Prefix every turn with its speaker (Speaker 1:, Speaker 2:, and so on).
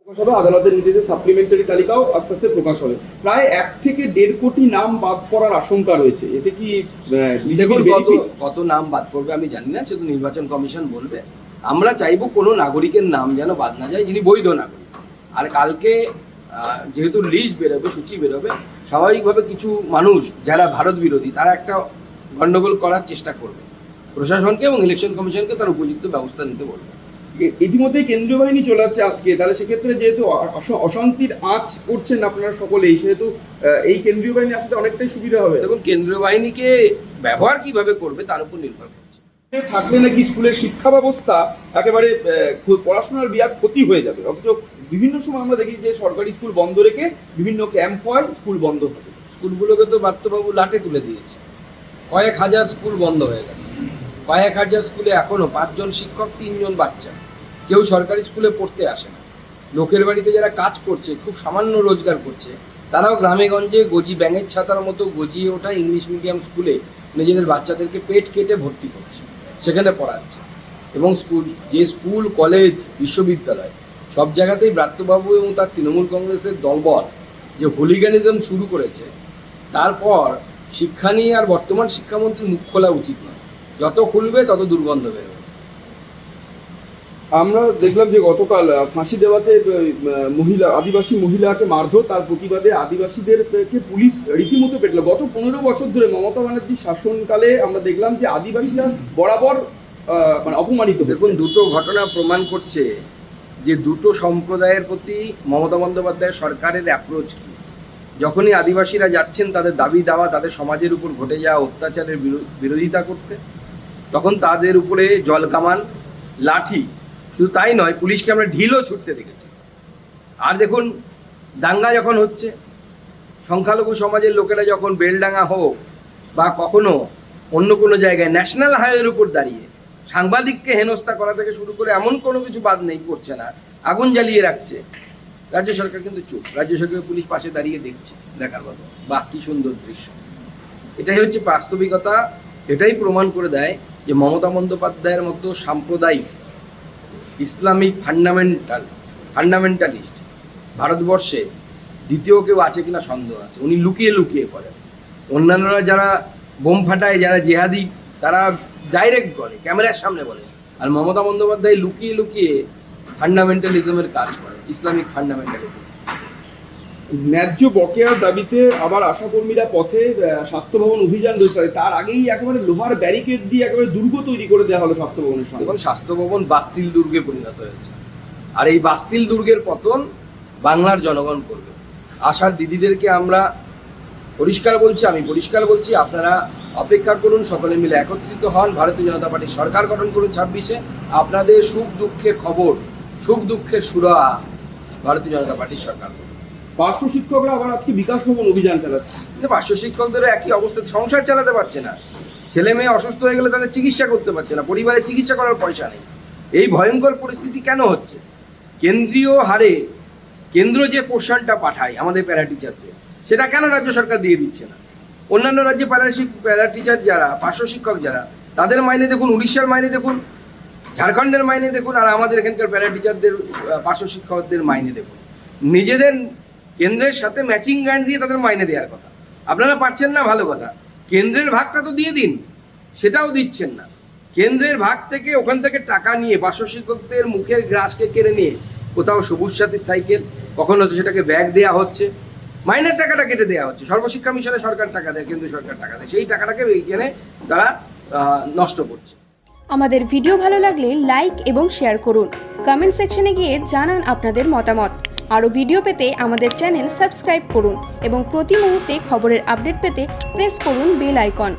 Speaker 1: প্রকাশ হবে, আদালতের নির্দেশে সাপ্লিমেন্টারি তালিকাও আস্তে আস্তে প্রকাশ হবে। প্রায় 1 থেকে 1.5 কোটি নাম বাদ পড়ার আশঙ্কা রয়েছে। এতে কি
Speaker 2: দেখুন কত নাম বাদ পড়বে আমি জানি না, সেটা নির্বাচন কমিশন বলবে। আমরা চাইবো কোনো নাগরিকের নাম যেন বাদ না যায় যিনি বৈধ নাগরিক। আর কালকে যেহেতু লিস্ট বেরোবে, সূচি বেরোবে, স্বাভাবিকভাবে কিছু মানুষ যারা ভারত বিরোধী তারা একটা গন্ডগোল করার চেষ্টা করবে। প্রশাসনকে এবং ইলেকশন কমিশনকে তার উপযুক্ত ব্যবস্থা নিতে বলবে।
Speaker 1: ইতিমধ্যে কেন্দ্রীয় বাহিনী চলে আসছে আজকে, তাহলে সেক্ষেত্রে যেহেতু অশান্তির আঁচ করছেন আপনারা সকলেই, সেহেতু এই কেন্দ্রীয় বাহিনী আসতে অনেকটাই সুবিধা হবে।
Speaker 2: দেখুন কেন্দ্রীয় বাহিনীকে ব্যবহার কিভাবে করবে তার উপর নির্ভর করছে।
Speaker 1: থাকলে নাকি স্কুলের শিক্ষা ব্যবস্থা একেবারে পড়াশোনার বিরাট ক্ষতি হয়ে যাবে, অথচ বিভিন্ন সময় আমরা দেখি যে সরকারি স্কুল বন্ধ রেখে বিভিন্ন ক্যাম্প হয়, স্কুল বন্ধ থাকে।
Speaker 2: স্কুলগুলোকে তো বার্তবাবু লাটে তুলে দিয়েছে, কয়েক হাজার স্কুল বন্ধ হয়ে গেছে। কয়েক হাজার স্কুলে এখনো 5 জন শিক্ষক 3 জন বাচ্চা, কেউ সরকারি স্কুলে পড়তে আসে না। লোকের বাড়িতে যারা কাজ করছে, খুব সামান্য রোজগার করছে, তারাও গ্রামে গঞ্জে গজি ব্যাঙের ছাতার মতো গজিয়ে ওঠা ইংলিশ মিডিয়াম স্কুলে নিজেদের বাচ্চাদেরকে পেট কেটে ভর্তি করছে, সেখানে পড়াচ্ছে। এবং স্কুল কলেজ বিশ্ববিদ্যালয় সব জায়গাতেই ব্রাত্যবাবু এবং তার তৃণমূল কংগ্রেসের দলবল যে হোলিগানিজম শুরু করেছে, তারপর শিক্ষা নিয়ে আর বর্তমান শিক্ষামন্ত্রীর মুখ খোলা উচিত নয়। যত খুলবে তত দুর্গন্ধ বেরোবে।
Speaker 1: আমরা দেখলাম যে গতকাল ফাঁসি দেওয়াতে আদিবাসী মহিলাকে মারধর, তার প্রতিবাদে আদিবাসীদেরকে পুলিশ রীতিমতো পেটল। গত 15 বছর ধরে মমতা ব্যানার্জির শাসনকালে আমরা দেখলাম যে আদিবাসীরা বরাবর অপমানিত।
Speaker 2: দেখুন দুটো ঘটনা প্রমাণ করছে যে দুটো সম্প্রদায়ের প্রতি মমতা বন্দ্যোপাধ্যায় সরকারের অ্যাপ্রোচ কি। যখনই আদিবাসীরা যাচ্ছেন তাদের দাবি দাওয়া, তাদের সমাজের উপর ঘটে যাওয়া অত্যাচারের বিরোধিতা করতে, তখন তাদের উপরে জল কামান, লাঠি, শুধু তাই নয় পুলিশকে আমরা ঢিলও ছুটতে দেখেছি। আর দেখুন দাঙ্গা যখন হচ্ছে, সংখ্যালঘু সমাজের লোকেরা যখন বেলডাঙ্গা হোক বা কখনো অন্য কোনো জায়গায় ন্যাশনাল হাইওয়ের উপর দাঁড়িয়ে সাংবাদিককে হেনস্থা করা থেকে শুরু করে এমন কোনো কিছু বাদ নেই, করছে না, আগুন জ্বালিয়ে রাখছে, রাজ্য সরকার কিন্তু চুপ। রাজ্য সরকারের পুলিশ পাশে দাঁড়িয়ে দেখছে, দেখার মতো। বাহ কি সুন্দর দৃশ্য। এটাই হচ্ছে বাস্তবিকতা। এটাই প্রমাণ করে দেয় যে মমতা বন্দ্যোপাধ্যায়ের মতো সাম্প্রদায়িক ইসলামিক ফান্ডামেন্টালিস্ট ভারতবর্ষে দ্বিতীয় কেউ আছে কিনা সন্দেহ আছে। উনি লুকিয়ে লুকিয়ে করেন। অন্যান্যরা যারা বোম ফাটায়, যারা জেহাদি, তারা ডাইরেক্ট বলে, ক্যামেরার সামনে বলে। আর মমতা বন্দ্যোপাধ্যায় লুকিয়ে লুকিয়ে ফান্ডামেন্টালিজমের কাজ করে, ইসলামিক ফান্ডামেন্টালিজম।
Speaker 1: ন্যায্য বকেয়ার দাবিতে আবার আশাকর্মীরা পথে, স্বাস্থ্য ভবন অভিযান রয়েছে। তার আগেই একেবারে লোহার ব্যারিকেড দিয়ে একেবারে দুর্গ তৈরি করে দেওয়া হলো স্বাস্থ্য ভবনের সঙ্গে।
Speaker 2: এখন স্বাস্থ্য ভবন বাস্তিল দুর্গে পরিণত হয়েছে। আর এই বাস্তিল দুর্গের পতন বাংলার জনগণ করবে। আশার দিদিদেরকে আমরা আমি পরিষ্কার বলছি, আপনারা অপেক্ষা করুন, সকলে মিলে একত্রিত হন, ভারতীয় জনতা পার্টির সরকার গঠন করুন 26-এ। আপনাদের সুখ দুঃখের খবর, সুখ দুঃখের সুরা ভারতীয় জনতা পার্টির সরকার।
Speaker 1: পার্শ্ব শিক্ষকরা আবার আজকে বিকাশ ভবন অভিযান চালাচ্ছে।
Speaker 2: পার্শ্ব শিক্ষকদেরও একই অবস্থায়, সংসার চালাতে পারছে না, ছেলে মেয়ে অসুস্থ হয়ে গেলে তাদের চিকিৎসা করতে পারছে না, পরিবারের চিকিৎসা করার পয়সা নেই। এই ভয়ঙ্কর পরিস্থিতি কেন হচ্ছে? কেন্দ্রীয় হারে কেন্দ্র যে পোর্শনটা পাঠায় আমাদের প্যারা টিচারদের, সেটা কেন রাজ্য সরকার দিয়ে দিচ্ছে না? অন্যান্য রাজ্যে প্যারা টিচার যারা, পার্শ্ব শিক্ষক যারা, তাদের মাইনে দেখুন, উড়িষ্যার মাইনে দেখুন, ঝাড়খণ্ডের মাইনে দেখুন, আর আমাদের এখানকার প্যারা টিচারদের, পার্শ্ব শিক্ষকদের মাইনে দেখুন। নিজেদের কেন্দ্রের সাথে ম্যাচিং গ্র্যান্ট দিয়ে তাদের মাইনে দেওয়ার কথা। আপনারা পারছেন না, ভালো কথা, কেন্দ্রের ভাগটা তো দিয়ে দিন, সেটাও দিচ্ছেন না। কেন্দ্রের ভাগ থেকে, ওখান থেকে টাকা নিয়ে পার্শ্ব শিক্ষকদের মুখের গ্রাসকে কেড়ে নিয়ে কোথাও সবুজ সাথীর সাইকেল, কখনো তো সেটাকে ব্যাগ দেওয়া হচ্ছে, মাইনের টাকাটা কেটে দেওয়া হচ্ছে। সর্বশিক্ষা মিশনে সরকার টাকা দেয়, কেন্দ্র সরকার টাকা দেয়, সেই টাকাটাকে এইখানে তারা নষ্ট করছে।
Speaker 3: আমাদের ভিডিও ভালো লাগলে লাইক এবং শেয়ার করুন। কমেন্ট সেকশনে গিয়ে জানান আপনাদের মতামত। আরও ভিডিও পেতে আমাদের চ্যানেল সাবস্ক্রাইব করুন এবং প্রতি মুহূর্তে খবরের আপডেট পেতে প্রেস করুন বেল আইকন।